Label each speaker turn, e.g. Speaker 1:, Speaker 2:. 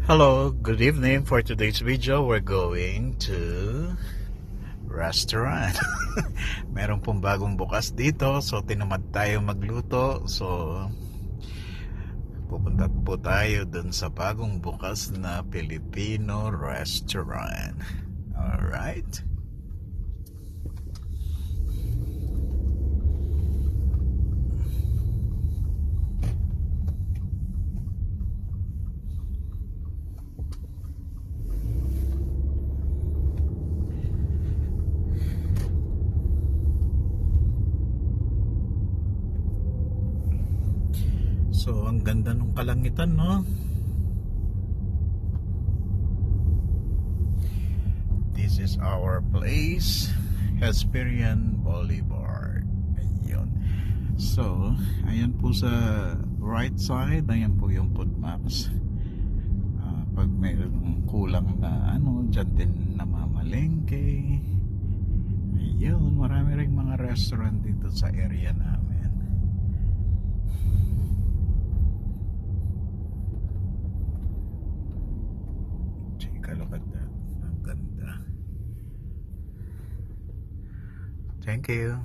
Speaker 1: Hello, good evening. For today's video, we're going to restaurant. Meron pong bagong bukas dito, so tinamad tayo magluto. So, pupunta po tayo dun sa bagong bukas na Filipino restaurant. Alright? So, ang ganda ng kalangitan, no? This is our place, Hesperian Boulevard. Ayun. So, ayan po sa right side, ayan po yung food maps. Pag mayroong kulang na dyan din namamalengke. Ayun, marami ring mga restaurant dito sa area namin. Look at that. Ang ganda. Thank you.